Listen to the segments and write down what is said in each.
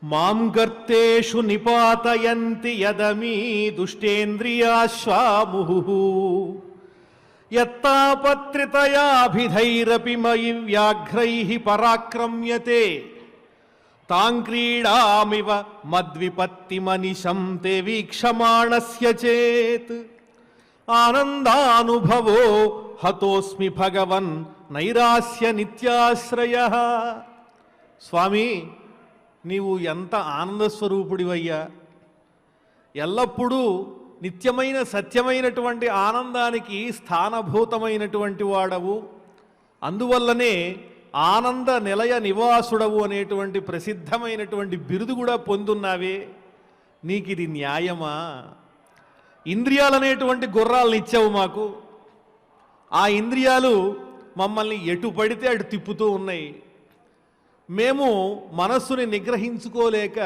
మాం గర్తేషు నిపాతయంతి యదమీ దుష్టేంద్రియాశ్వాముహు యత్తాపత్రితయాభిధైరపి మయి వ్యాఘ్రైః పరాక్రమ్యతే తాం క్రీడామివ మద్విపత్తిమనిశం తే వీక్షమాణస్య చేత్ ఆనందానుభవో హతోస్మి భగవన్ నైరాస్య నిత్యాశ్రయః. స్వామి, నీవు ఎంత ఆనందస్వరూపుడివయ్యా! ఎల్లప్పుడూ నిత్యమైన సత్యమైనటువంటి ఆనందానికి స్థానభూతమైనటువంటి వాడవు. అందువల్లనే ఆనంద నిలయ నివాసుడవు అనేటువంటి ప్రసిద్ధమైనటువంటి బిరుదు కూడా పొందున్నావే. నీకిది న్యాయమా? ఇంద్రియాలనేటువంటి గుర్రాలను ఇచ్చావు మాకు. ఆ ఇంద్రియాలు మమ్మల్ని ఎటు పడితే అటు తిప్పుతూ ఉన్నాయి. మేము మనస్సుని నిగ్రహించుకోలేక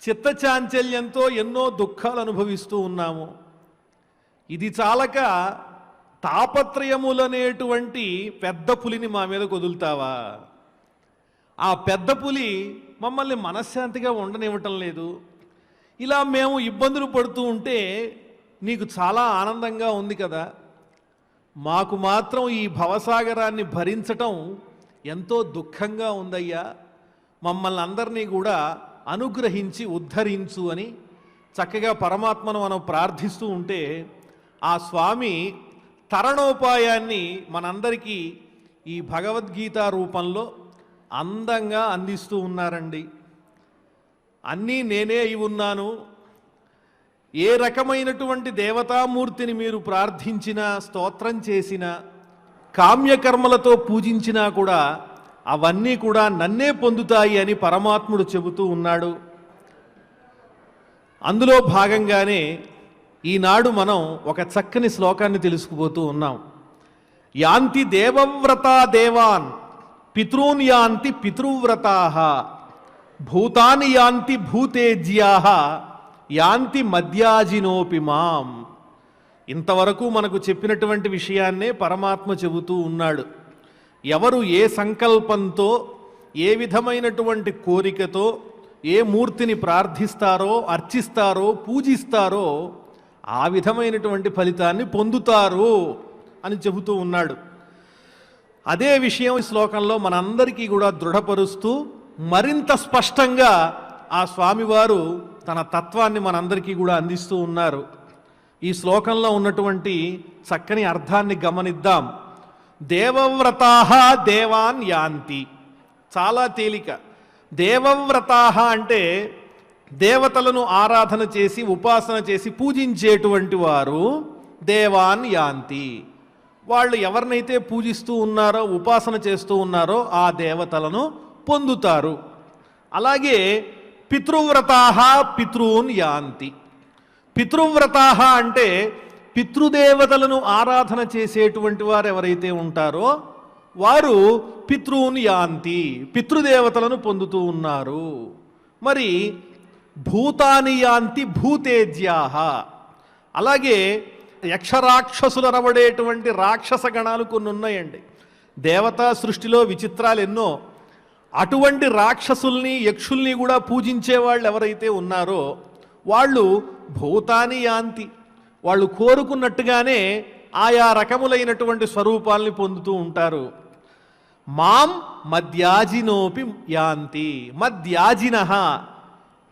చిత్తచాంచల్యంతో ఎన్నో దుఃఖాలు అనుభవిస్తూ ఉన్నాము. ఇది చాలక తాపత్రయములనేటువంటి పెద్ద పులిని మా మీద వదులుతావా? ఆ పెద్ద పులి మమ్మల్ని మనశ్శాంతిగా ఉండనివ్వటం లేదు. ఇలా మేము ఇబ్బందులు పడుతూ ఉంటే నీకు చాలా ఆనందంగా ఉంది కదా. మాకు మాత్రం ఈ భవసాగరాన్ని భరించటం ఎంతో దుఃఖంగా ఉందయ్యా. మమ్మల్ని అందరినీ కూడా అనుగ్రహించి ఉద్ధరించు అని చక్కగా పరమాత్మను మనం ప్రార్థిస్తూ ఉంటే ఆ స్వామి తరణోపాయాన్ని మనందరికీ ఈ భగవద్గీత రూపంలో అందంగా అందిస్తూ ఉన్నారండి. అన్నీ నేనే అయి ఉన్నాను. ఏ రకమైనటువంటి దేవతామూర్తిని మీరు ప్రార్థించినా, స్తోత్రం చేసినా, కామ్యకర్మలతో పూజించినా కూడా అవన్నీ కూడా నన్నే పొందుతాయి అని పరమాత్ముడు చెబుతూ ఉన్నాడు. అందులో భాగంగానే ఈనాడు మనం ఒక చక్కని శ్లోకాన్ని తెలుసుకుపోతూ ఉన్నాం. యాంతి దేవవ్రతా దేవాన్ పితॄన్ యాంతి పితృవ్రతాః భూతాని యాంతి భూతేజ్యాః యాంతి మద్యాజినోపి మాం. ఇంతవరకు మనకు చెప్పినటువంటి విషయాన్నే పరమాత్మ చెబుతూ ఉన్నాడు. ఎవరు ఏ సంకల్పంతో, ఏ విధమైనటువంటి కోరికతో ఏ మూర్తిని ప్రార్థిస్తారో, అర్చిస్తారో, పూజిస్తారో ఆ విధమైనటువంటి ఫలితాన్ని పొందుతారు అని చెబుతూ ఉన్నాడు. అదే విషయం ఈ శ్లోకంలో మనందరికీ కూడా దృఢపరుస్తూ మరింత స్పష్టంగా ఆ స్వామివారు తన తత్వాన్ని మనందరికీ కూడా అందిస్తూ ఉన్నారు. ఈ శ్లోకంలో ఉన్నటువంటి చక్కని అర్థాన్ని గమనిద్దాం. దేవవ్రతాః దేవాన్ యాంతి. చాలా తేలిక. దేవవ్రతాః అంటే దేవతలను ఆరాధన చేసి, ఉపాసన చేసి పూజించేటువంటి వారు దేవాన్ యాంతి. వాళ్ళు ఎవరినైతే పూజిస్తూ ఉన్నారో, ఉపాసన చేస్తూ ఉన్నారో ఆ దేవతలను పొందుతారు. అలాగే పితృవ్రతాః పితॄన్ యాంతి. పితృవ్రతాః అంటే పితృదేవతలను ఆరాధన చేసేటువంటి వారు ఎవరైతే ఉంటారో వారు పితॄన్ యాంతి, పితృదేవతలను పొందుతూ ఉన్నారు. మరి భూతాని యాంతి భూతేజ్యాః. అలాగే యక్షరాక్షసులు అనబడేటువంటి రాక్షస గణాలు కొన్ని ఉన్నాయండి. దేవతా సృష్టిలో విచిత్రాలు ఎన్నో. అటువంటి రాక్షసుల్ని, యక్షుల్ని కూడా పూజించే వాళ్ళు ఎవరైతే ఉన్నారో వాళ్ళు భూతాని యాంతి. వాళ్ళు కోరుకున్నట్టుగానే ఆయా రకములైనటువంటి స్వరూపాల్ని పొందుతూ ఉంటారు. మాం మద్యాజినోపి యాంతి. మద్యాజినః.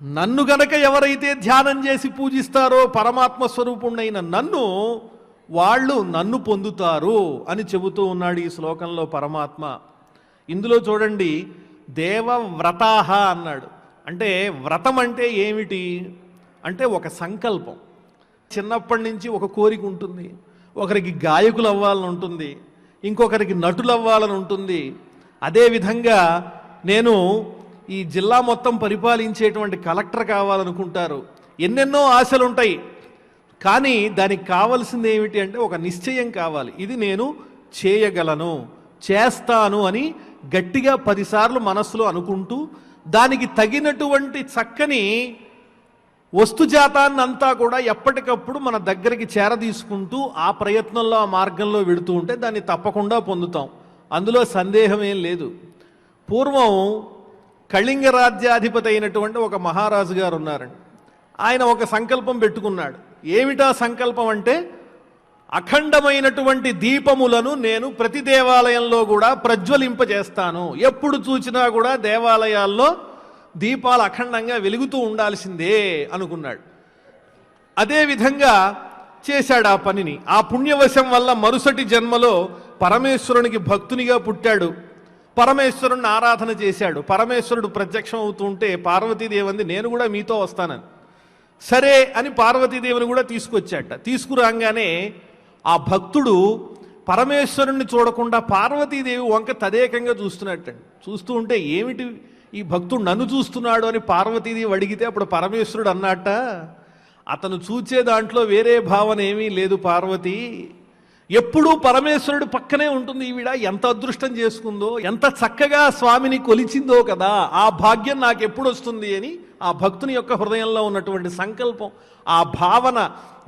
నన్ను గనక ఎవరైతే ధ్యానం చేసి పూజిస్తారో, పరమాత్మ స్వరూపుణ్ణైన నన్ను, వాళ్ళు నన్ను పొందుతారు అని చెబుతూ ఉన్నాడు ఈ శ్లోకంలో పరమాత్మ. ఇందులో చూడండి, దేవవ్రతాః అన్నాడు. అంటే వ్రతం అంటే ఏమిటి అంటే ఒక సంకల్పం. చిన్నప్పటి నుంచి ఒక కోరిక ఉంటుంది. ఒకరికి గాయకులు అవ్వాలని ఉంటుంది, ఇంకొకరికి నటులు అవ్వాలని ఉంటుంది. అదేవిధంగా నేను ఈ జిల్లా మొత్తం పరిపాలించేటువంటి కలెక్టర్ కావాలనుకుంటారు. ఎన్నెన్నో ఆశలు ఉంటాయి. కానీ దానికి కావాల్సింది ఏమిటి అంటే ఒక నిశ్చయం కావాలి. ఇది నేను చేయగలను, చేస్తాను అని గట్టిగా 10 సార్లు మనస్సులో అనుకుంటూ దానికి తగినటువంటి చక్కని వస్తుజాతాన్ని అంతా కూడా ఎప్పటికప్పుడు మన దగ్గరికి చేరదీసుకుంటూ ఆ ప్రయత్నంలో, ఆ మార్గంలో వెడుతూ ఉంటే దాన్ని తప్పకుండా పొందుతాం. అందులో సందేహం ఏం లేదు. పూర్వం కళింగ రాజ్యాధిపతి అయినటువంటి ఒక మహారాజు గారు ఉన్నారండి. ఆయన ఒక సంకల్పం పెట్టుకున్నాడు. ఏమిటా సంకల్పం అంటే, అఖండమైనటువంటి దీపములను నేను ప్రతి దేవాలయంలో కూడా ప్రజ్వలింపజేస్తాను. ఎప్పుడు చూసినా కూడా దేవాలయాల్లో దీపాలు అఖండంగా వెలుగుతూ ఉండాల్సిందే అనుకున్నాడు. అదేవిధంగా చేశాడు ఆ పనిని. ఆ పుణ్యవశం వల్ల మరుసటి జన్మలో పరమేశ్వరునికి భక్తునిగా పుట్టాడు. పరమేశ్వరుని ఆరాధన చేశాడు. పరమేశ్వరుడు ప్రత్యక్షం అవుతూ ఉంటే పార్వతీదేవి అంది, నేను కూడా మీతో వస్తానని. సరే అని పార్వతీదేవిని కూడా తీసుకొచ్చాట. తీసుకురాగానే ఆ భక్తుడు పరమేశ్వరుణ్ణి చూడకుండా పార్వతీదేవి వంక తదేకంగా చూస్తున్నట్టండి. చూస్తూ ఉంటే ఏమిటి ఈ భక్తుడు నన్ను చూస్తున్నాడు అని పార్వతీదేవి అడిగితే అప్పుడు పరమేశ్వరుడు అన్నట్ట, అతను చూచే దాంట్లో వేరే భావన ఏమీ లేదు పార్వతి, ఎప్పుడూ పరమేశ్వరుడు పక్కనే ఉంటుంది ఈవిడ, ఎంత అదృష్టం చేసుకుందో, ఎంత చక్కగా స్వామిని కొలిచిందో కదా, ఆ భాగ్యం నాకు ఎప్పుడు వస్తుంది అని ఆ భక్తుని యొక్క హృదయంలో ఉన్నటువంటి సంకల్పం, ఆ భావన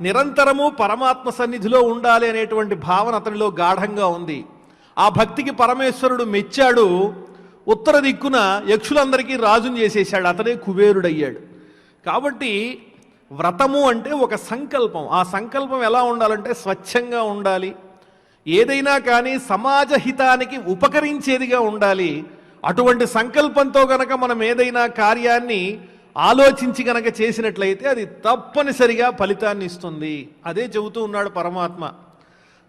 నిరంతరము పరమాత్మ సన్నిధిలో ఉండాలి అనేటువంటి భావన అతనిలో గాఢంగా ఉంది. ఆ భక్తికి పరమేశ్వరుడు మెచ్చాడు. ఉత్తర దిక్కున యక్షులందరికీ రాజుని చేసేశాడు. అతనే కుబేరుడయ్యాడు. కాబట్టి వ్రతము అంటే ఒక సంకల్పం. ఆ సంకల్పం ఎలా ఉండాలంటే స్వచ్ఛంగా ఉండాలి. ఏదైనా కానీ సమాజ హితానికి ఉపకరించేదిగా ఉండాలి. అటువంటి సంకల్పంతో గనక మనం ఏదైనా కార్యాన్ని ఆలోచించి గనక చేసినట్లయితే అది తప్పనిసరిగా ఫలితాన్ని ఇస్తుంది. అదే చెబుతూ ఉన్నాడు పరమాత్మ.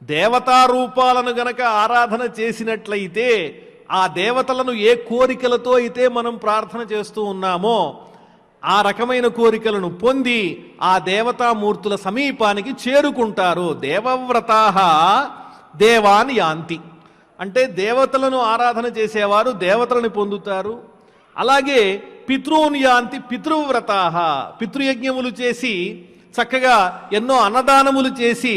దేవతా రూపాలను గనక ఆరాధన చేసినట్లయితే, ఆ దేవతలను ఏ కోరికలతో అయితే మనం ప్రార్థన చేస్తూ ఉన్నామో ఆ రకమైన కోరికలను పొంది ఆ దేవతామూర్తుల సమీపానికి చేరుకుంటారు. దేవవ్రతాః దేవాన్ యాంతి అంటే దేవతలను ఆరాధన చేసేవారు దేవతలను పొందుతారు. అలాగే పితృన్ యాంతి పితృవ్రతాః పితృయజ్ఞములు చేసి చక్కగా ఎన్నో అన్నదానములు చేసి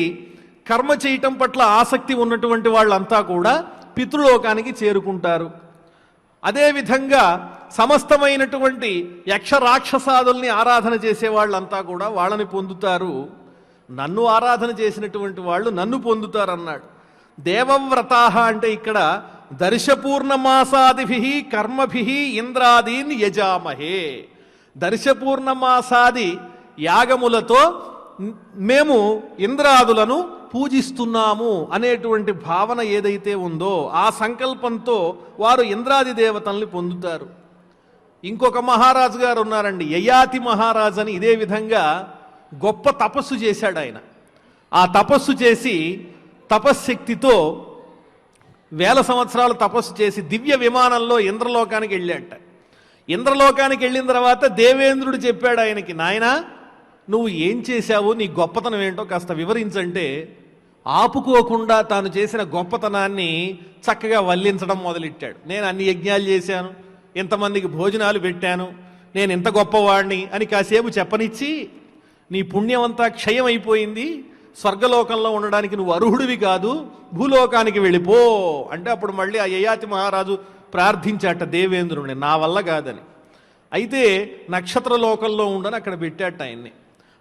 కర్మ చేయటం పట్ల ఆసక్తి ఉన్నటువంటి వాళ్ళంతా కూడా పితృలోకానికి చేరుకుంటారు. అదేవిధంగా సమస్తమైనటువంటి యక్ష రాక్షసాదుల్ని ఆరాధన చేసే వాళ్ళంతా కూడా వాళ్ళని పొందుతారు. నన్ను ఆరాధన చేసినటువంటి వాళ్ళు నన్ను పొందుతారన్నాడు. దేవవ్రతాః అంటే ఇక్కడ దర్శపూర్ణమాసాదిభి కర్మభి ఇంద్రాదీన్ యజామహే. దర్శపూర్ణమాసాది యాగములతో మేము ఇంద్రాదులను పూజిస్తున్నాము అనేటువంటి భావన ఏదైతే ఉందో ఆ సంకల్పంతో వారు ఇంద్రాది దేవతల్ని పొందుతారు. ఇంకొక మహారాజు గారు ఉన్నారండి, యయాతి మహారాజు అని. ఇదే విధంగా గొప్ప తపస్సు చేశాడు ఆయన. ఆ తపస్సు చేసి తపశ్శక్తితో 1000 సంవత్సరాలు తపస్సు చేసి దివ్య విమానంలో ఇంద్రలోకానికి వెళ్ళాట. ఇంద్రలోకానికి వెళ్ళిన తర్వాత దేవేంద్రుడు చెప్పాడు ఆయనకి, నాయనా నువ్వు ఏం చేశావు, నీ గొప్పతనం ఏంటో కాస్త వివరించంటే ఆపుకోకుండా తాను చేసిన గొప్పతనాన్ని చక్కగా వల్లించడం మొదలెట్టాడు. నేను అన్ని యజ్ఞాలు చేశాను, ఇంతమందికి భోజనాలు పెట్టాను, నేను ఇంత గొప్పవాడిని అని కాసేపు చెప్పనిచ్చి, నీ పుణ్యమంతా క్షయం అయిపోయింది, స్వర్గలోకంలో ఉండడానికి నువ్వు అర్హుడివి కాదు, భూలోకానికి వెళ్ళిపో అంటే అప్పుడు మళ్ళీ ఆ యయాతి మహారాజు ప్రార్థించాట దేవేంద్రుడిని, నా వల్ల కాదని. అయితే నక్షత్రలోకంలో ఉండని అక్కడ పెట్టాట ఆయన్ని.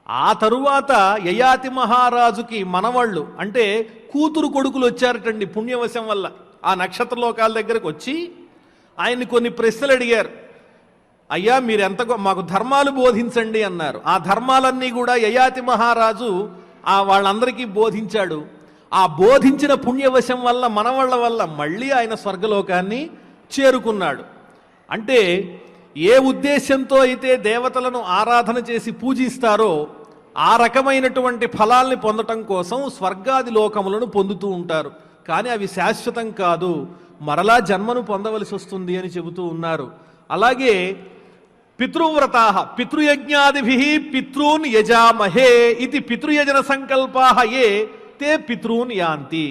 ఆ తరువాత యయాతి మహారాజుకి మనవాళ్ళు అంటే కూతురు కొడుకులు వచ్చారటండి పుణ్యవశం వల్ల. ఆ నక్షత్రలోకాల దగ్గరకు వచ్చి ఆయన్ని కొన్ని ప్రశ్నలు అడిగారు. అయ్యా మీరెంత మాకు ధర్మాలు బోధించండి అన్నారు. ఆ ధర్మాలన్నీ కూడా యయాతి మహారాజు వాళ్ళందరికీ బోధించాడు. ఆ బోధించిన పుణ్యవశం వల్ల మనవాళ్ళ వల్ల మళ్ళీ ఆయన స్వర్గలోకాన్ని చేరుకున్నాడు. అంటే ఏ ఉద్దేశంతో అయితే దేవతలను ఆరాధన చేసి పూజిస్తారో ఆ రకమైనటువంటి ఫలాల్ని పొందటం కోసం స్వర్గాది లోకములను పొందుతూ ఉంటారు. కానీ అవి శాశ్వతం కాదు, మరలా జన్మను పొందవలసి వస్తుంది అని చెబుతూ ఉన్నారు. అలాగే పితృవ్రతాః పితృయజ్ఞాదిభి పితృన్ యజామహే ఇది పితృయజన సంకల్పాః ఏ తే పితృన్ యాంతి.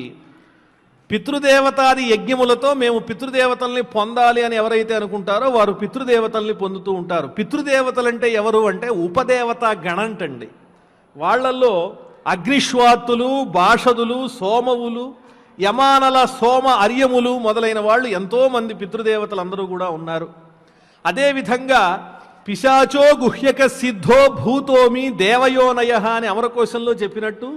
పితృదేవతాది యజ్ఞములతో మేము పితృదేవతల్ని పొందాలి అని ఎవరైతే అనుకుంటారో వారు పితృదేవతల్ని పొందుతూ ఉంటారు. పితృదేవతలంటే ఎవరు అంటే ఉపదేవతా గణంటండి. వాళ్ళల్లో అగ్నిశ్వాత్తులు, భాషదులు, సోమవులు, యమానల, సోమ, అర్యములు మొదలైన వాళ్ళు ఎంతోమంది పితృదేవతలందరూ కూడా ఉన్నారు. అదేవిధంగా పిశాచో గుహ్యక సిద్ధో భూతోమి దేవయోనయ అని అమరకోశంలో చెప్పినట్టు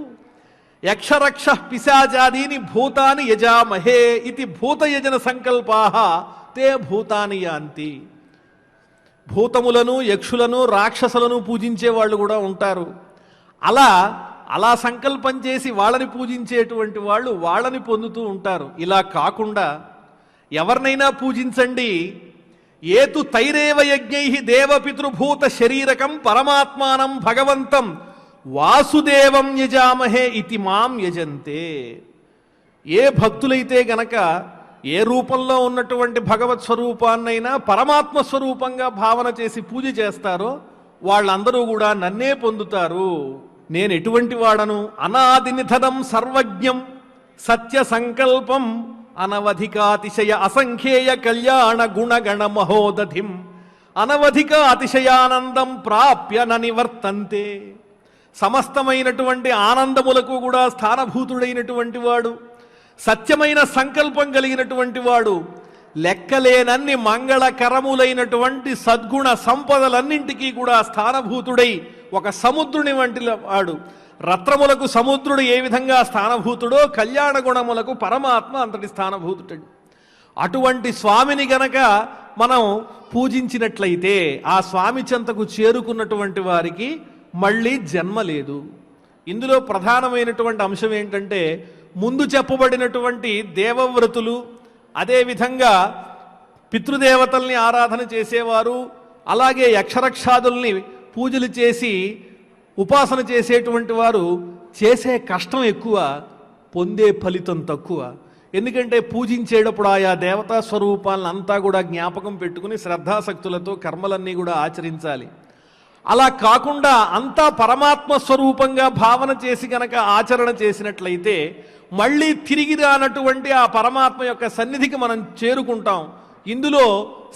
యక్షరక్ష పిశాచాదీని భూతాని యజామహే ఇది భూతయజన సంకల్పాః తే భూతాని యాంతి. భూతములను, యక్షులను, రాక్షసులను పూజించే వాళ్ళు కూడా ఉంటారు. అలా అలా సంకల్పం చేసి వాళ్ళని పూజించేటువంటి వాళ్ళు వాళ్ళని పొందుతూ ఉంటారు. ఇలా కాకుండా ఎవరినైనా పూజించండి. ఏతు తైరేవ యజ్ఞై దేవపితృభూత శరీరకం పరమాత్మానం భగవంతం వాసుదేవం యజామహే ఇతి మాం యజంతే. ఏ భక్తులైతే గనక ఏ రూపంలో ఉన్నటువంటి భగవత్ స్వరూపాన్నైనా పరమాత్మ స్వరూపంగా భావన చేసి పూజ చేస్తారో వాళ్ళందరూ కూడా నన్నే పొందుతారు. నేను ఎటువంటి వాడను? అనాది నిధనం సర్వజ్ఞం సత్య సంకల్పం అనవధికాతిశయ అసంఖ్యేయ కళ్యాణ గుణగణ మహోదధిం అనవధిక అతిశయానందం ప్రాప్య నివర్తంతే. సమస్తమైనటువంటి ఆనందములకు కూడా స్థానభూతుడైనటువంటి వాడు, సత్యమైన సంకల్పం కలిగినటువంటి వాడు, లెక్కలేనన్ని మంగళకరములైనటువంటి సద్గుణ సంపదలన్నింటికీ కూడా స్థానభూతుడై ఒక సముద్రుని వంటి వాడు. రత్నములకు సముద్రుడు ఏ విధంగా స్థానభూతుడో కళ్యాణ గుణములకు పరమాత్మ అంతటి స్థానభూతుడు. అటువంటి స్వామిని గనక మనం పూజించినట్లయితే ఆ స్వామి చెంతకు చేరుకున్నటువంటి వారికి మళ్ళీ జన్మ లేదు. ఇందులో ప్రధానమైనటువంటి అంశం ఏంటంటే, ముందు చెప్పబడినటువంటి దేవవ్రతులు, అదేవిధంగా పితృదేవతల్ని ఆరాధన చేసేవారు, అలాగే యక్షరక్షాదుల్ని పూజలు చేసి ఉపాసన చేసేటువంటి వారు చేసే కష్టం ఎక్కువ, పొందే ఫలితం తక్కువ. ఎందుకంటే పూజించేటప్పుడు ఆయా దేవతా స్వరూపాలను అంతా కూడా జ్ఞాపకం పెట్టుకుని శ్రద్ధాశక్తులతో కర్మలన్నీ కూడా ఆచరించాలి. అలా కాకుండా అంతా పరమాత్మ స్వరూపంగా భావన చేసి గనక ఆచరణ చేసినట్లయితే మళ్ళీ తిరిగి రానటువంటి ఆ పరమాత్మ యొక్క సన్నిధికి మనం చేరుకుంటాం. ఇందులో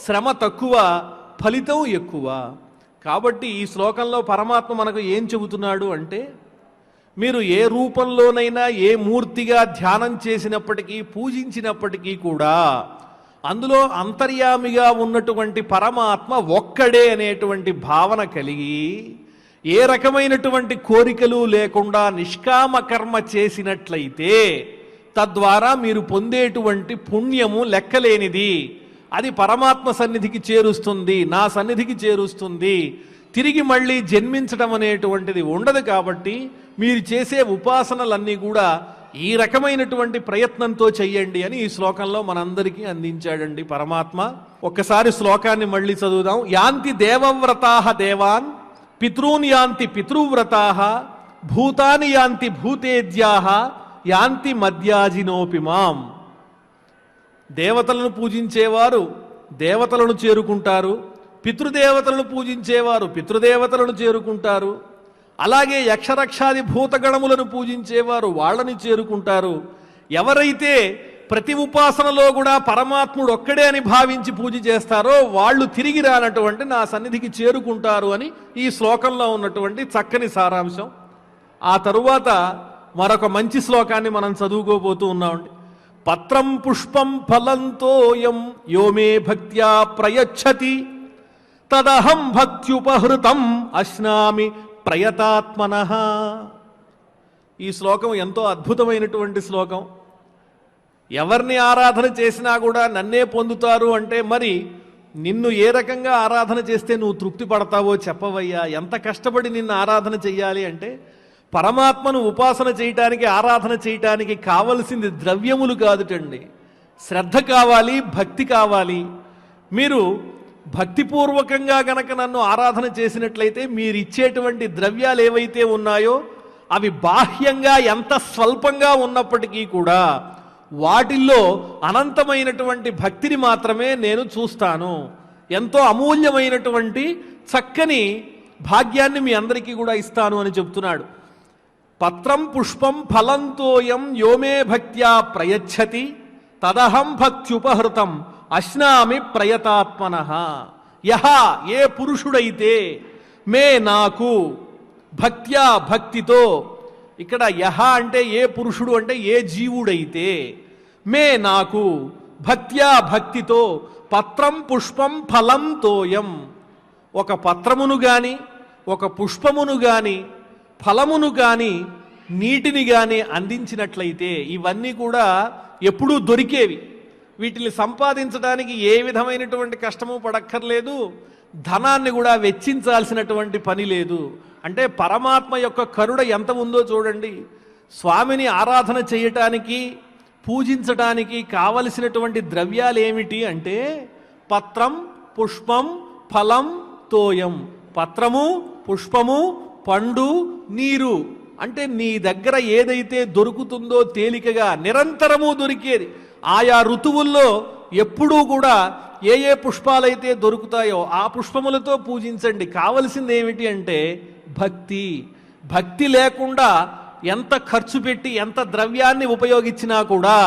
శ్రమ తక్కువ, ఫలితం ఎక్కువ. కాబట్టి ఈ శ్లోకంలో పరమాత్మ మనకు ఏం చెబుతున్నాడు అంటే, మీరు ఏ రూపంలోనైనా ఏ మూర్తిగా ధ్యానం చేసినప్పటికీ పూజించినప్పటికీ కూడా అందులో అంతర్యామిగా ఉన్నటువంటి పరమాత్మ ఒక్కడే అనేటువంటి భావన కలిగి ఏ రకమైనటువంటి కోరికలు లేకుండా నిష్కామ కర్మ చేసినట్లయితే తద్వారా మీరు పొందేటువంటి పుణ్యము లెక్కలేనిది. అది పరమాత్మ సన్నిధికి చేరుస్తుంది, నా సన్నిధికి చేరుస్తుంది. తిరిగి మళ్ళీ జన్మించడం అనేటువంటిది ఉండదు. కాబట్టి మీరు చేసే ఉపాసనలన్నీ కూడా ఈ రకమైనటువంటి ప్రయత్నంతో చెయ్యండి అని ఈ శ్లోకంలో మనందరికీ అందించాడండి పరమాత్మ. ఒక్కసారి శ్లోకాన్ని మళ్ళీ చదువుదాం. యాంతి దేవవ్రతాః దేవాన్ పితॄన్ యాంతి పితృవ్రతాః భూతాని యాంతి భూతేజ్యాః యాంతి మద్యాజినోపి మాం. దేవతలను పూజించేవారు దేవతలను చేరుకుంటారు, పితృదేవతలను పూజించేవారు పితృదేవతలను చేరుకుంటారు, అలాగే యక్షరక్షాది భూతగణములను పూజించేవారు వాళ్ళని చేరుకుంటారు. ఎవరైతే ప్రతి ఉపాసనలో కూడా పరమాత్ముడు ఒక్కడే అని భావించి పూజ చేస్తారో వాళ్ళు తిరిగి రానటువంటి నా సన్నిధికి చేరుకుంటారు అని ఈ శ్లోకంలో ఉన్నటువంటి చక్కని సారాంశం. ఆ తరువాత మరొక మంచి శ్లోకాన్ని మనం చదువుకోబోతూ ఉన్నామండి. పత్రం పుష్పం ఫలంతోయం యోమే భక్త్యా ప్రయచ్చతి తదహం భక్త్యుపహృతం అశ్నామి ప్రయతాత్మనః. ఈ శ్లోకం ఎంతో అద్భుతమైనటువంటి శ్లోకం. ఎవరిని ఆరాధన చేసినా కూడా నన్నే పొందుతారు అంటే మరి నిన్ను ఏ రకంగా ఆరాధన చేస్తే నువ్వు తృప్తి పడతావో చెప్పవయ్యా. ఎంత కష్టపడి నిన్ను ఆరాధన చెయ్యాలి అంటే, పరమాత్మను ఉపాసన చేయటానికి ఆరాధన చేయటానికి కావలసింది ద్రవ్యములు కాదుటండి, శ్రద్ధ కావాలి, భక్తి కావాలి. మీరు భక్తిపూర్వకంగా గనక నన్ను ఆరాధన చేసినట్లయితే మీరు ఇచ్చేటువంటి ద్రవ్యాలు ఏవైతే ఉన్నాయో అవి బాహ్యంగా ఎంత స్వల్పంగా ఉన్నప్పటికీ కూడా వాటిల్లో అనంతమైనటువంటి భక్తిని మాత్రమే నేను చూస్తాను. ఎంతో అమూల్యమైనటువంటి చక్కని భాగ్యాన్ని మీ అందరికీ కూడా ఇస్తాను అని చెప్తున్నాడు. పత్రం పుష్పం ఫలంతోయం యోమే భక్త్యా ప్రయచ్చతి తదహం భక్త్యుపహృతం అశ్నామి ప్రయతాత్మనః. యహ ఏ పురుషుడైతే మే నాకు భక్త్యా భక్తితో, ఇక్కడ యహ అంటే ఏ పురుషుడు అంటే ఏ జీవుడైతే, మే నాకు భక్త్యా భక్తితో పత్రం పుష్పం ఫలం తోయం, ఒక పత్రమును గాని ఒక పుష్పమును గాని ఫలమును గాని నీటిని గాని అందించినట్లయితే, ఇవన్నీ కూడా ఎప్పుడూ దొరికేవి. వీటిని సంపాదించడానికి ఏ విధమైనటువంటి కష్టము పడక్కర్లేదు, ధనాన్ని కూడా వెచ్చించాల్సినటువంటి పని లేదు. అంటే పరమాత్మ యొక్క కరుణ ఎంత ఉందో చూడండి. స్వామిని ఆరాధన చేయటానికి, పూజించటానికి కావలసినటువంటి ద్రవ్యాలు ఏమిటి అంటే పత్రం, పుష్పం, ఫలం, తోయం. పత్రము, పుష్పము, పండు, నీరు. అంటే నీ దగ్గర ఏదైతే దొరుకుతుందో తేలికగా నిరంతరము దొరికేది, ఆయా ఋతువుల్లో ఎప్పుడూ కూడా ఏ ఏ పుష్పాలైతే దొరుకుతాయో ఆ పుష్పములతో పూజించండి. కావలసింది ఏమిటి అంటే భక్తి. భక్తి లేకుండా ఎంత ఖర్చు పెట్టి ఎంత ద్రవ్యాన్ని ఉపయోగించినా కూడా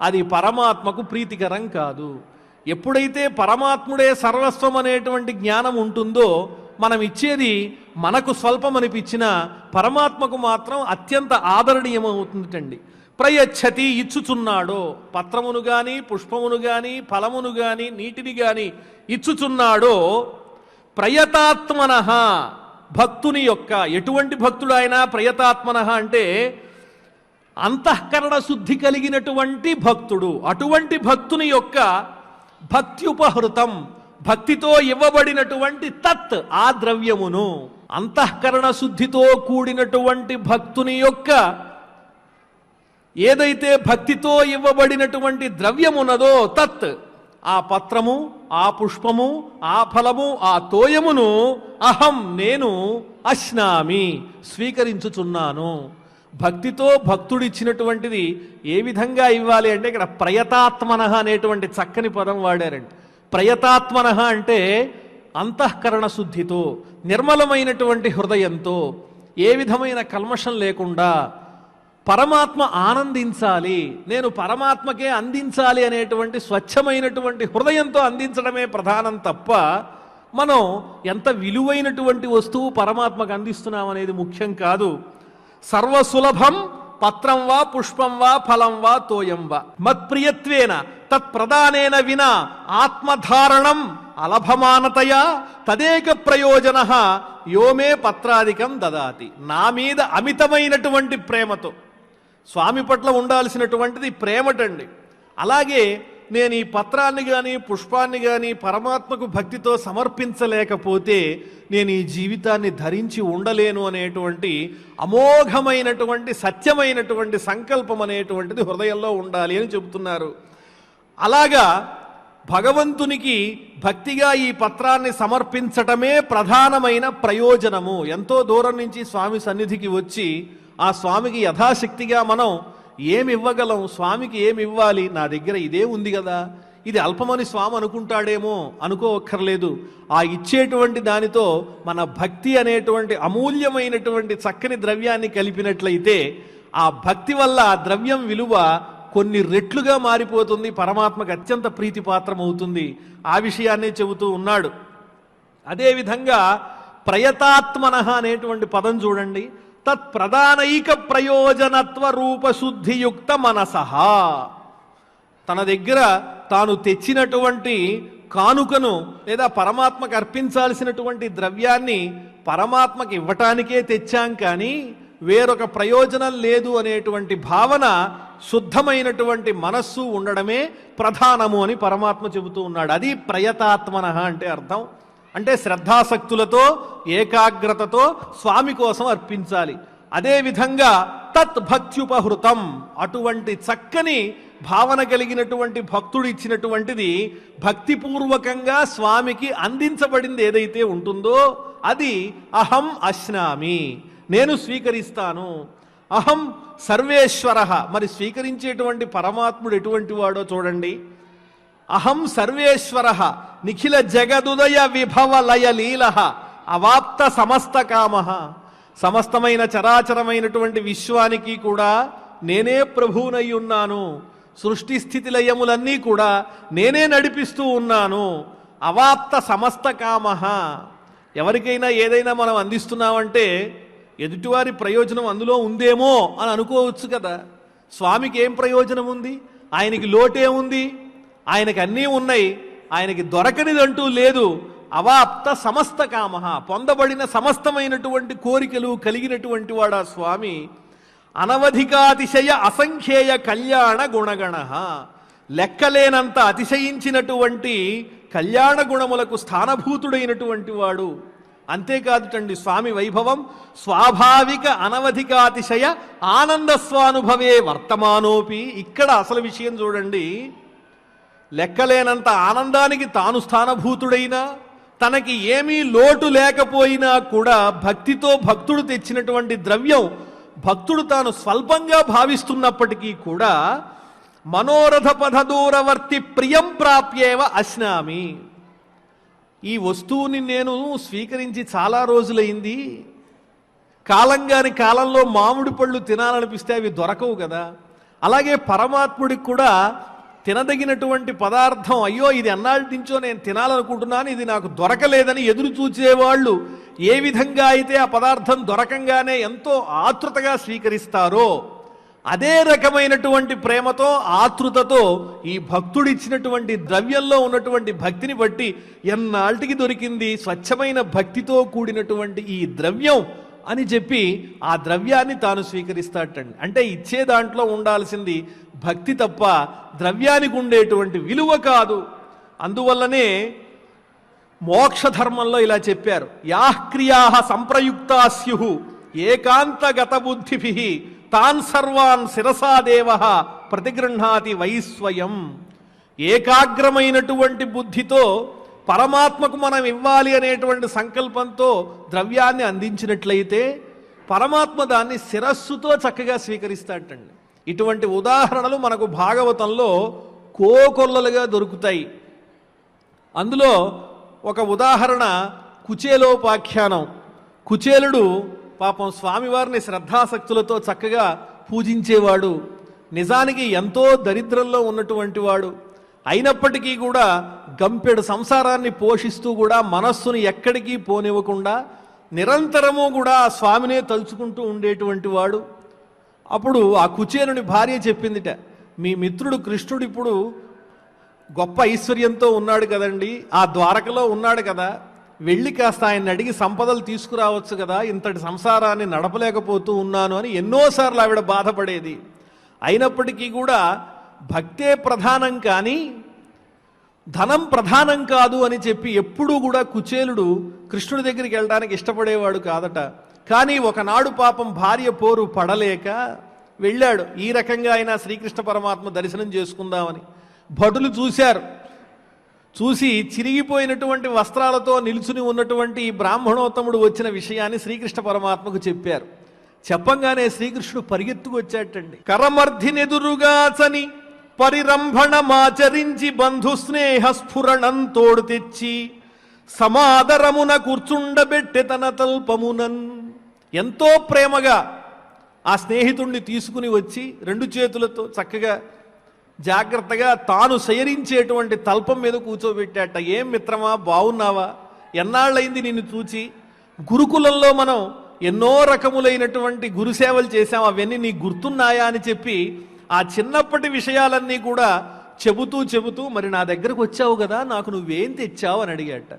అది పరమాత్మకు ప్రీతికరం కాదు. ఎప్పుడైతే పరమాత్ముడే సర్వస్వం అనేటువంటి జ్ఞానం ఉంటుందో మనం ఇచ్చేది మనకు స్వల్పం అనిపించినా పరమాత్మకు మాత్రం అత్యంత ఆదరణీయమవుతుందండి. ప్రయచ్చతి, ఇచ్చుచున్నాడో, పత్రమును గాని, పుష్పమును గాని, ఫలమును గాని, నీటిని గాని ఇచ్చుచున్నాడో. ప్రయతాత్మనః, భక్తుని యొక్క, ఎటువంటి భక్తుడు ఆయన ప్రయతాత్మనః అంటే అంతఃకరణ శుద్ధి కలిగినటువంటి భక్తుడు. అటువంటి భక్తుని యొక్క భక్త్యుపహృతం, భక్తితో ఇవ్వబడినటువంటి తత్, ఆ ద్రవ్యమును, అంతఃకరణ శుద్ధితో కూడినటువంటి భక్తుని యొక్క ఏదైతే భక్తితో ఇవ్వబడినటువంటి ద్రవ్యమున్నదో తత్, ఆ పత్రము, ఆ పుష్పము, ఆ ఫలము, ఆ తోయమును అహం, నేను అశ్నామి, స్వీకరించుచున్నాను. భక్తితో భక్తుడిచ్చినటువంటిది ఏ విధంగా ఇవ్వాలి అంటే ఇక్కడ ప్రయతాత్మనః అనేటువంటి చక్కని పదం వాడారండి. ప్రయతాత్మనః అంటే అంతఃకరణ శుద్ధితో, నిర్మలమైనటువంటి హృదయంతో, ఏ విధమైన కల్మషం లేకుండా పరమాత్మ ఆనందించాలి, నేను పరమాత్మకే అందించాలి అనేటువంటి స్వచ్ఛమైనటువంటి హృదయంతో అందించడమే ప్రధానం తప్ప మనం ఎంత విలువైనటువంటి వస్తువు పరమాత్మకు అందిస్తున్నాం అనేది ముఖ్యం కాదు. సర్వసులభం పత్రం వా, పుష్పం వా, ఫలం వా, తోయం వా, మత్ప్రియత్వేన తత్ప్రదానేన వినా ఆత్మధారణం అలభమానతయా తదేక ప్రయోజన యోమే పత్రాదికం దదాతి. నా మీద అమితమైనటువంటి ప్రేమతో, స్వామి పట్ల ఉండాల్సినటువంటిది ప్రేమటండి. అలాగే నేను ఈ పత్రాన్ని కానీ పుష్పాన్ని కానీ పరమాత్మకు భక్తితో సమర్పించలేకపోతే నేను ఈ జీవితాన్ని ధరించి ఉండలేను అనేటువంటి అమోఘమైనటువంటి సత్యమైనటువంటి సంకల్పం అనేటువంటిది హృదయంలో ఉండాలి అని చెబుతున్నారు. అలాగా భగవంతునికి భక్తిగా ఈ పత్రాన్ని సమర్పించటమే ప్రధానమైన ప్రయోజనము. ఎంతో దూరం నుంచి స్వామి సన్నిధికి వచ్చి ఆ స్వామికి యథాశక్తిగా మనం ఏమి ఇవ్వగలం, స్వామికి ఏమి ఇవ్వాలి, నా దగ్గర ఇదే ఉంది కదా, ఇది అల్పమని స్వామి అనుకుంటాడేమో, అనుకోవక్కర్లేదు. ఆ ఇచ్చేటువంటి దానితో మన భక్తి అనేటువంటి అమూల్యమైనటువంటి చక్కని ద్రవ్యాన్ని కలిపినట్లయితే ఆ భక్తి వల్ల ఆ ద్రవ్యం విలువ కొన్ని రెట్లుగా మారిపోతుంది, పరమాత్మకు అత్యంత ప్రీతిపాత్రం అవుతుంది. ఆ విషయాన్నే చెబుతూ ఉన్నాడు. అదేవిధంగా ప్రయతాత్మనః అనేటువంటి పదం చూడండి. తత్ప్రధానైక ప్రయోజనత్వ రూపశుద్ధియుక్త మనసః, తన దగ్గర తాను తెచ్చినటువంటి కానుకను లేదా పరమాత్మకు అర్పించాల్సినటువంటి ద్రవ్యాన్ని పరమాత్మకి ఇవ్వటానికే తెచ్చాం కానీ వేరొక ప్రయోజనం లేదు అనేటువంటి భావన, శుద్ధమైనటువంటి మనస్సు ఉండడమే ప్రధానము అని పరమాత్మ చెబుతూ ఉన్నాడు. అది ప్రయతాత్మనః అంటే అర్థం. అంటే శ్రద్ధాసక్తులతో ఏకాగ్రతతో స్వామి కోసం అర్పించాలి. అదేవిధంగా తత్ భక్త్యుపహృతం, అటువంటి చక్కని భావన కలిగినటువంటి భక్తుడు ఇచ్చినటువంటిది భక్తిపూర్వకంగా స్వామికి అందించబడింది ఏదైతే ఉంటుందో అది అహం అశ్నామి, నేను స్వీకరిస్తాను. అహం సర్వేశ్వర, మరి స్వీకరించేటువంటి పరమాత్ముడు ఎటువంటి వాడో చూడండి. అహం సర్వేశ్వర నిఖిల జగదుదయ విభవ లయ లీల అవాప్త సమస్త కామ, సమస్తమైన చరాచరమైనటువంటి విశ్వానికి కూడా నేనే ప్రభువునై ఉన్నాను. సృష్టి స్థితి లయములన్నీ కూడా నేనే నడిపిస్తూ ఉన్నాను. అవాప్త సమస్త కామ, ఎవరికైనా ఏదైనా మనం అందిస్తున్నామంటే ఎదుటివారి ప్రయోజనం అందులో ఉందేమో అని అనుకోవచ్చు కదా. స్వామికి ఏం ప్రయోజనం ఉంది, ఆయనకి లోటేముంది, ఆయనకి అన్నీ ఉన్నాయి, ఆయనకి దొరకనిదంటూ లేదు. అవాప్త సమస్త కామ, పొందబడిన సమస్తమైనటువంటి కోరికలు కలిగినటువంటి వాడు ఆ స్వామి. అనవధికాతిశయ అసంఖ్యేయ కళ్యాణ గుణగణ, లెక్కలేనంత అతిశయించినటువంటి కళ్యాణ గుణములకు స్థానభూతుడైనటువంటి వాడు. అంతేకాదుటండి స్వామి వైభవం స్వాభావిక అనవధికాతిశయ ఆనంద స్వానుభవే వర్తమానోపి. ఇక్కడ అసలు విషయం చూడండి, లెక్కలేనంత ఆనందానికి తాను స్థానభూతుడైనా, తనకి ఏమీ లోటు లేకపోయినా కూడా భక్తితో భక్తుడు తెచ్చినటువంటి ద్రవ్యం భక్తుడు తాను స్వల్పంగా భావిస్తున్నప్పటికీ కూడా మనోరథ పథదూరవర్తి ప్రియం ప్రాప్యేవ అశ్నామి. ఈ వస్తువుని నేను స్వీకరించి చాలా రోజులైంది, కాలంగాని కాలంలో మామిడి పళ్ళు తినాలనిపిస్తే అవి దొరకవు కదా, అలాగే పరమాత్ముడికి కూడా తినదగినటువంటి పదార్థం, అయ్యో ఇది ఎన్నాళ్ళ నుంచో నేను తినాలనుకుంటున్నాను, ఇది నాకు దొరకలేదని ఎదురు చూచేవాళ్ళు ఏ విధంగా అయితే ఆ పదార్థం దొరకంగానే ఎంతో ఆతృతగా స్వీకరిస్తారో, అదే రకమైనటువంటి ప్రేమతో ఆతృతతో ఈ భక్తుడిచ్చినటువంటి ద్రవ్యంలో ఉన్నటువంటి భక్తిని బట్టి ఎన్నాళ్ళకి దొరికింది స్వచ్ఛమైన భక్తితో కూడినటువంటి ఈ ద్రవ్యం అని చెప్పి ఆ ద్రవ్యాన్ని తాను స్వీకరిస్తాటండి. అంటే ఇచ్చే దాంట్లో ఉండాల్సింది భక్తి తప్ప ద్రవ్యానికి ఉండేటువంటి విలువ కాదు. అందువల్లనే మోక్ష ధర్మంలో ఇలా చెప్పారు, యాః క్రియాః సంప్రయుక్తా స్యుః ఏకాంతగత బుద్ధిభిః తాన్ సర్వాన్ శిరసాదేవః ప్రతిగృహ్ణాతి వైస్వయం. ఏకాగ్రమైనటువంటి బుద్ధితో పరమాత్మకు మనం ఇవ్వాలి అనేటువంటి సంకల్పంతో ద్రవ్యాన్ని అందించినట్లయితే పరమాత్మ దాన్ని శిరస్సుతో చక్కగా స్వీకరిస్తాటండి. ఇటువంటి ఉదాహరణలు మనకు భాగవతంలో కోకొల్లలుగా దొరుకుతాయి. అందులో ఒక ఉదాహరణ కుచేలోపాఖ్యానం. కుచేలుడు పాపం స్వామివారిని శ్రద్ధాసక్తులతో చక్కగా పూజించేవాడు, నిజానికి ఎంతో దరిద్రంలో ఉన్నటువంటి వాడు. అయినప్పటికీ కూడా గంపెడు సంసారాన్ని పోషిస్తూ కూడా మనస్సును ఎక్కడికి పోనివ్వకుండా నిరంతరము కూడా ఆ స్వామినే తలుచుకుంటూ ఉండేటువంటి వాడు. అప్పుడు ఆ కుచేలుని భార్య చెప్పిందిట, మీ మిత్రుడు కృష్ణుడు ఇప్పుడు గొప్ప ఐశ్వర్యంతో ఉన్నాడు కదండి, ఆ ద్వారకలో ఉన్నాడు కదా, వెళ్ళి కాస్త ఆయన్ని అడిగి సంపదలు తీసుకురావచ్చు కదా, ఇంతటి సంసారాన్ని నడపలేకపోతూ ఉన్నాను అని ఎన్నోసార్లు ఆవిడ బాధపడేది. అయినప్పటికీ కూడా భక్తే ప్రధానం కానీ ధనం ప్రధానం కాదు అని చెప్పి ఎప్పుడూ కూడా కుచేలుడు కృష్ణుడి దగ్గరికి వెళ్ళడానికి ఇష్టపడేవాడు కాదట. కానీ ఒకనాడు పాపం భార్య పోరు పడలేక వెళ్ళాడు. ఈ రకంగా అయినా శ్రీకృష్ణ పరమాత్మ దర్శనం చేసుకుందామని భటులు చూశారు. చూసి చిరిగిపోయినటువంటి వస్త్రాలతో నిలుచుని ఉన్నటువంటి ఈ బ్రాహ్మణోత్తముడు వచ్చిన విషయాన్ని శ్రీకృష్ణ పరమాత్మకు చెప్పారు. చెప్పంగానే శ్రీకృష్ణుడు పరిగెత్తుకు వచ్చాటండి. కరమర్ధినెదురుగాచని పరిరంభణమాచరించి బంధు స్నేహ స్ఫురణం తోడు తెచ్చి సమాదరమున కూర్చుండబెట్టె తన తల్పమునన్. ఎంతో ప్రేమగా ఆ స్నేహితుణ్ణి తీసుకుని వచ్చి రెండు చేతులతో చక్కగా జాగ్రత్తగా తాను శయరించేటువంటి తల్పం మీద కూర్చోబెట్టాట. ఏం మిత్రమా, బాగున్నావా, ఎన్నాళ్ళైంది నిన్ను చూచి, గురుకులంలో మనం ఎన్నో రకములైనటువంటి గురుసేవలు చేశాం, అవన్నీ నీకు గుర్తున్నాయా అని చెప్పి ఆ చిన్నప్పటి విషయాలన్నీ కూడా చెబుతూ మరి నా దగ్గరకు వచ్చావు కదా, నాకు నువ్వేం తెచ్చావు అని అడిగాట.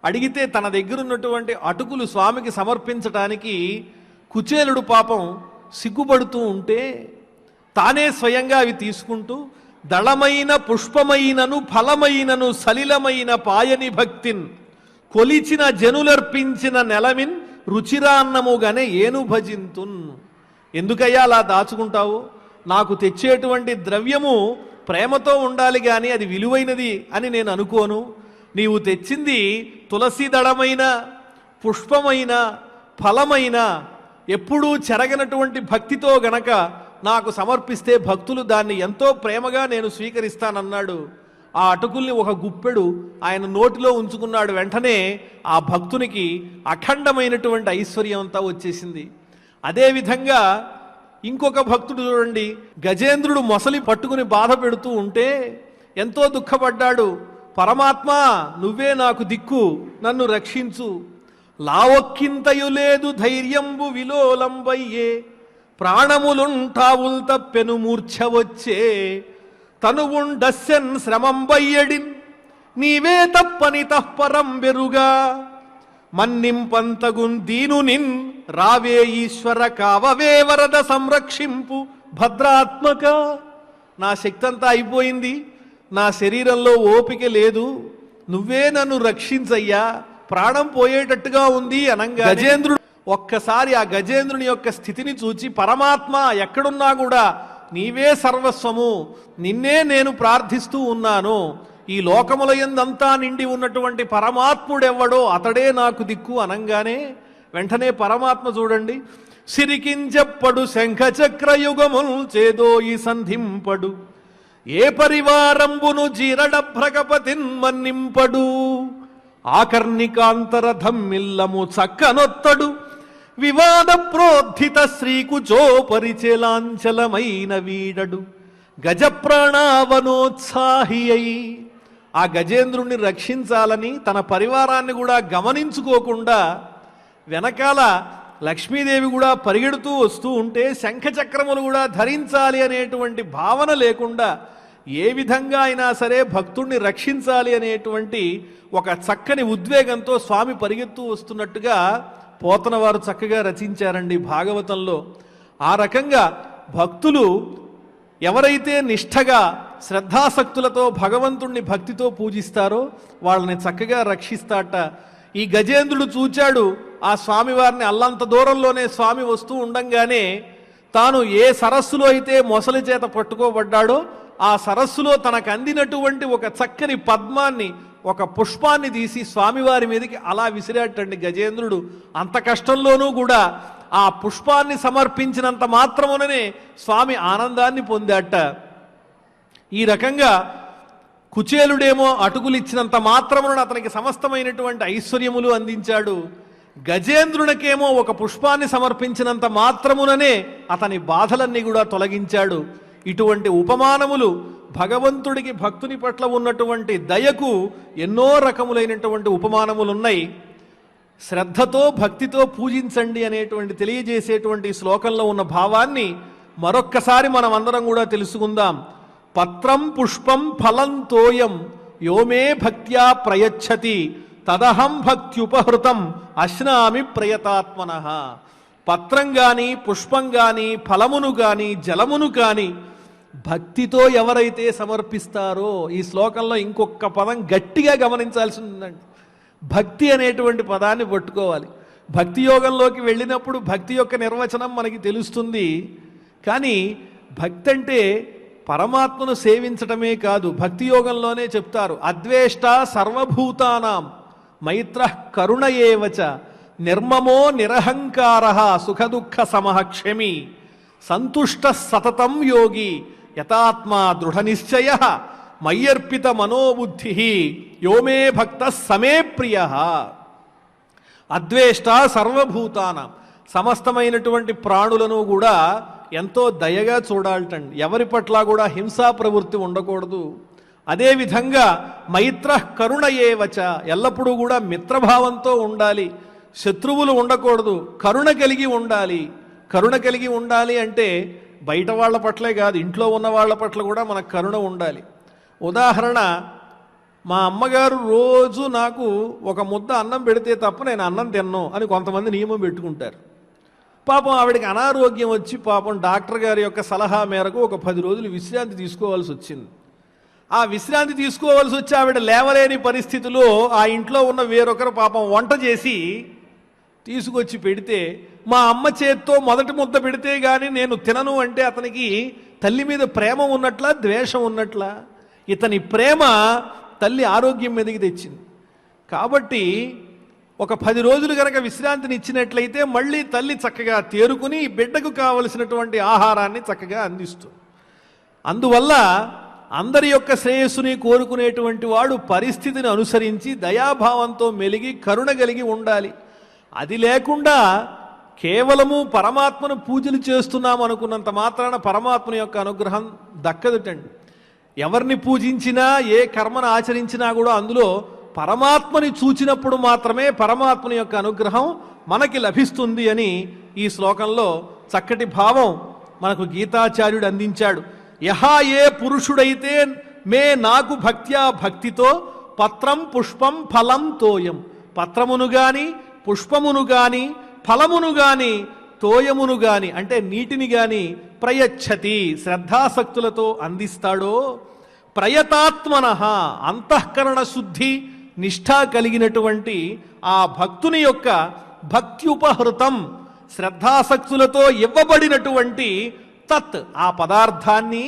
అడిగితే తన దగ్గర ఉన్నటువంటి అటుకులు స్వామికి సమర్పించటానికి కుచేలుడు పాపం సిగ్గుపడుతూ ఉంటే తానే స్వయంగా అవి తీసుకుంటూ దళమైన పుష్పమైనను ఫలమైనను సలిలమైన పాయని భక్తిన్ కొలిచిన జనులర్పించిన నెలమిన్ రుచిరాన్నముగానే ఏను భజింతున్. ఎందుకయ్యా అలా దాచుకుంటావు, నాకు తెచ్చేటువంటి ద్రవ్యము ప్రేమతో ఉండాలి కానీ అది విలువైనది అని నేను అనుకోను. నీవు తెచ్చింది తులసి దళమైన పుష్పమైన ఫలమైన ఎప్పుడూ చెరగనటువంటి భక్తితో గనక నాకు సమర్పిస్తే భక్తులు దాన్ని ఎంతో ప్రేమగా నేను స్వీకరిస్తానన్నాడు. ఆ అటుకుల్ని ఒక గుప్పెడు ఆయన నోటిలో ఉంచుకున్నాడు. వెంటనే ఆ భక్తునికి అఖండమైనటువంటి ఐశ్వర్యం అంతా వచ్చేసింది. అదేవిధంగా ఇంకొక భక్తుడు చూడండి, గజేంద్రుడు మొసలి పట్టుకుని బాధ పెడుతూ ఉంటే ఎంతో దుఃఖపడ్డాడు. పరమాత్మ నువ్వే నాకు దిక్కు, నన్ను రక్షించు. లావొక్కింతయు లేదు ధైర్యంబు విలోలంబయ్యే ప్రాణములుంటావుల్ తప్పెను మూర్ఛ వచ్చే తనువుండస్యన్ శ్రమంబయ్యడిన్ నీవే తప్పని తఃపరం బెరుగా మన్నింపంతగున్ దీనునిన్ రావే ఈశ్వర కావవే వరద సంరక్షింపు భద్రాత్మక. నా శక్తి అంతా అయిపోయింది, నా శరీరంలో ఓపిక లేదు, నువ్వే నన్ను రక్షించయ్యా, ప్రాణం పోయేటట్టుగా ఉంది అనంగా గజేంద్రుడు ఒక్కసారి ఆ గజేంద్రుని యొక్క స్థితిని చూచి, పరమాత్మ ఎక్కడున్నా కూడా నీవే సర్వస్వము, నిన్నే నేను ప్రార్థిస్తూ ఉన్నాను, ఈ లోకములయందంతా నిండి ఉన్నటువంటి పరమాత్ముడెవ్వడో అతడే నాకు దిక్కు అనంగానే వెంటనే పరమాత్మ చూడండి, సిరికించెప్పడు శంఖచక్రయుగముల్ చేదోయి సంధింపడు, ఏ పరివారంబును జీరడభ్రగపతిన్ మన్నింపడు, ఆకర్ణికాంతరథమ్మిల్లము చక్కనొత్తడు, వివాద ప్రోద్ధిత శ్రీకుచోపరిచేలాంచలమైన వీడడు, గజప్రాణావనోత్సాహి అయి ఆ గజేంద్రుణ్ణి రక్షించాలని తన పరివారాన్ని కూడా గమనించుకోకుండా వెనకాల లక్ష్మీదేవి కూడా పరిగెడుతూ వస్తూ ఉంటే శంఖచక్రములు కూడా ధరించాలి అనేటువంటి భావన లేకుండా ఏ విధంగా అయినా సరే భక్తుణ్ణి రక్షించాలి అనేటువంటి ఒక చక్కని ఉద్వేగంతో స్వామి పరిగెత్తూ వస్తున్నట్టుగా పోతన వారు చక్కగా రచించారండి భాగవతంలో. ఆ రకంగా భక్తులు ఎవరైతే నిష్ఠగా శ్రద్ధాసక్తులతో భగవంతుణ్ణి భక్తితో పూజిస్తారో వాళ్ళని చక్కగా రక్షిస్తాట. ఈ గజేంద్రుడు చూచాడు ఆ స్వామివారిని, అల్లంత దూరంలోనే స్వామి వస్తూ ఉండంగానే తాను ఏ సరస్సులో అయితే మొసలి చేత పట్టుకోబడ్డాడో ఆ సరస్సులో తనకు అందినటువంటి ఒక చక్కని పద్మాన్ని, ఒక పుష్పాన్ని తీసి స్వామివారి మీదకి అలా విసిరాటండి గజేంద్రుడు. అంత కష్టంలోనూ కూడా ఆ పుష్పాన్ని సమర్పించినంత మాత్రముననే స్వామి ఆనందాన్ని పొందాట. ఈ రకంగా కుచేలుడేమో అటుకులిచ్చినంత మాత్రమున అతనికి సమస్తమైనటువంటి ఐశ్వర్యములు అందించాడు. గజేంద్రునికేమో ఒక పుష్పాన్ని సమర్పించినంత మాత్రముననే అతని బాధలన్నీ కూడా తొలగించాడు. ఇటువంటి ఉపమానములు భగవంతుడికి భక్తుని పట్ల ఉన్నటువంటి దయకు ఎన్నో రకములైనటువంటి ఉపమానములు ఉన్నాయి. శ్రద్ధతో భక్తితో పూజించండి అనేటువంటి తెలియజేసేటువంటి శ్లోకంలో ఉన్న భావాన్ని మరొక్కసారి మనం అందరం కూడా తెలుసుకుందాం. పత్రం పుష్పం ఫలం తోయం యోమే భక్త్యా ప్రయచ్చతి తదహం భక్త్యుపహృతం అశ్నామి ప్రయతాత్మనః. పత్రం కానీ పుష్పం కానీ ఫలమును కానీ జలమును కానీ భక్తితో ఎవరైతే సమర్పిస్తారో, ఈ శ్లోకంలో ఇంకొక పదం గట్టిగా గమనించాల్సి ఉందండి. భక్తి అనేటువంటి పదాన్ని పట్టుకోవాలి. భక్తి యోగంలోకి వెళ్ళినప్పుడు భక్తి యొక్క నిర్వచనం మనకి తెలుస్తుంది. కానీ భక్తి అంటే పరమాత్మను సేవించటమే కాదు. భక్తి యోగంలోనే చెప్తారు, అద్వేష్ట సర్వభూతానాం మైత్రః కరుణ ఏవచ నిర్మమో నిరహంకార సుఖదుఃఖ సమః క్షమి సంతుష్ట సతతం యోగి యతాత్మా దృఢ నిశ్చయ మయ్యర్పిత మనోబుద్ధి యోమే భక్త సమే ప్రియ. అద్వేష్ట సర్వభూతానాం, సమస్తమైనటువంటి ప్రాణులను కూడా ఎంతో దయగా చూడాలటండి. ఎవరి పట్ల కూడా హింసా ప్రవృత్తి ఉండకూడదు. అదేవిధంగా మైత్రః కరుణ ఏవచ, ఎల్లప్పుడూ కూడా మిత్రభావంతో ఉండాలి. శత్రువులు ఉండకూడదు, కరుణ కలిగి ఉండాలి. కరుణ కలిగి ఉండాలి అంటే బయట వాళ్ళ పట్లే కాదు, ఇంట్లో ఉన్న వాళ్ళ పట్ల కూడా మనకు కరుణ ఉండాలి. ఉదాహరణ, మా అమ్మగారు రోజు నాకు ఒక ముద్ద అన్నం పెడితే తప్ప నేను అన్నం తిన్ను అని కొంతమంది నియమం పెట్టుకుంటారు. పాపం ఆవిడకి అనారోగ్యం వచ్చి పాపం డాక్టర్ గారి యొక్క సలహా మేరకు ఒక 10 రోజులు విశ్రాంతి తీసుకోవాల్సి వచ్చింది. ఆ విశ్రాంతి తీసుకోవాల్సి వచ్చి ఆవిడ లేవలేని పరిస్థితిలో ఆ ఇంట్లో ఉన్న వేరొకరు పాపం వంట చేసి తీసుకొచ్చి పెడితే, మా అమ్మ చేత్తో మొదటి ముద్ద పెడితే కానీ నేను తినను అంటే అతనికి తల్లి మీద ప్రేమ ఉన్నట్లా ద్వేషం ఉన్నట్లా? ఇతని ప్రేమ తల్లి ఆరోగ్యం మీదకి తెచ్చింది. కాబట్టి ఒక 10 రోజులు కనుక విశ్రాంతిని ఇచ్చినట్లయితే మళ్ళీ తల్లి చక్కగా తేరుకుని బిడ్డకు కావలసినటువంటి ఆహారాన్ని చక్కగా అందిస్తుంది. అందువల్ల అందరి యొక్క శ్రేయస్సుని కోరుకునేటువంటి వాడు పరిస్థితిని అనుసరించి దయాభావంతో మెలిగి కరుణ కలిగి ఉండాలి. అది లేకుండా కేవలము పరమాత్మను పూజలు చేస్తున్నాం అనుకున్నంత మాత్రాన పరమాత్మ యొక్క అనుగ్రహం దక్కదుటండి. ఎవరిని పూజించినా ఏ కర్మను ఆచరించినా కూడా అందులో పరమాత్మని చూచినప్పుడు మాత్రమే పరమాత్మ యొక్క అనుగ్రహం మనకి లభిస్తుంది అని ఈ శ్లోకంలో చక్కటి భావం మనకు గీతాచార్యుడు అందించాడు. యహా ఏ పురుషుడైతే మే నాకు భక్త్యా భక్తితో పత్రం పుష్పం ఫలం తోయం, పత్రమును గాని పుష్పమును గాని ఫలమును గాని తోయమును గాని అంటే నీటిని గాని ప్రయచ్చతి శ్రద్ధాసక్తులతో అందిస్తాడో, ప్రయతాత్మన అంతఃకరణ శుద్ధి నిష్ఠా కలిగినటువంటి ఆ భక్తుని యొక్క భక్త్యుపహృతం శ్రద్ధాసక్తులతో ఇవ్వబడినటువంటి తత్ ఆ పదార్థాన్ని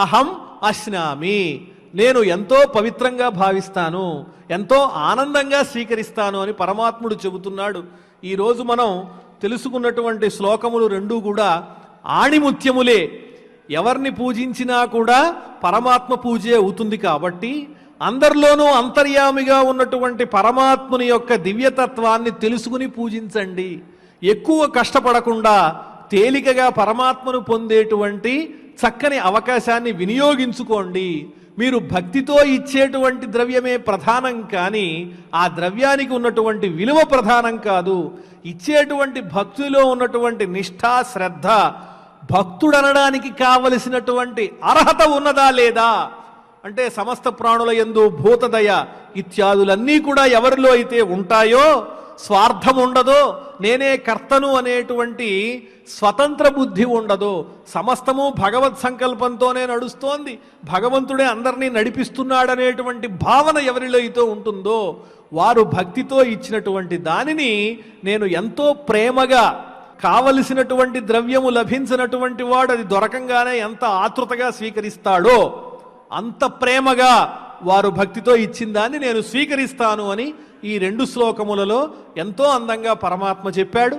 అహం అశ్నామి నేను ఎంతో పవిత్రంగా భావిస్తాను, ఎంతో ఆనందంగా స్వీకరిస్తాను అని పరమాత్ముడు చెబుతున్నాడు. ఈరోజు మనం తెలుసుకున్నటువంటి శ్లోకములు రెండూ కూడా ఆణిముత్యములే. ఎవరిని పూజించినా కూడా పరమాత్మ పూజే అవుతుంది. కాబట్టి అందరిలోనూ అంతర్యామిగా ఉన్నటువంటి పరమాత్ముని యొక్క దివ్యతత్వాన్ని తెలుసుకుని పూజించండి. ఎక్కువ కష్టపడకుండా తేలికగా పరమాత్మను పొందేటువంటి చక్కని అవకాశాన్ని వినియోగించుకోండి. మీరు భక్తితో ఇచ్చేటువంటి ద్రవ్యమే ప్రధానం, కానీ ఆ ద్రవ్యానికి ఉన్నటువంటి విలువ ప్రధానం కాదు. ఇచ్చేటువంటి భక్తిలో ఉన్నటువంటి నిష్ఠా శ్రద్ధ, భక్తుడనడానికి కావలసినటువంటి అర్హత ఉన్నదా లేదా అంటే సమస్త ప్రాణుల యందు భూతదయ ఇత్యాదులన్నీ కూడా ఎవరిలో అయితే ఉంటాయో, స్వార్థం ఉండదో, నేనే కర్తను అనేటువంటి స్వతంత్ర బుద్ధి ఉండదో, సమస్తము భగవత్ సంకల్పంతోనే నడుస్తోంది, భగవంతుడే అందరినీ నడిపిస్తున్నాడనేటువంటి భావన ఎవరిలో అయితే ఉంటుందో వారు భక్తితో ఇచ్చినటువంటి దానిని నేను ఎంతో ప్రేమగా, కావలసినటువంటి ద్రవ్యము లభించినటువంటి వాడు అది దొరకంగానే ఎంత ఆతృతగా స్వీకరిస్తాడో అంత ప్రేమగా వారు భక్తితో ఇచ్చిన దాన్ని నేను స్వీకరిస్తాను అని ఈ రెండు శ్లోకములలో ఎంతో అందంగా పరమాత్మ చెప్పాడు.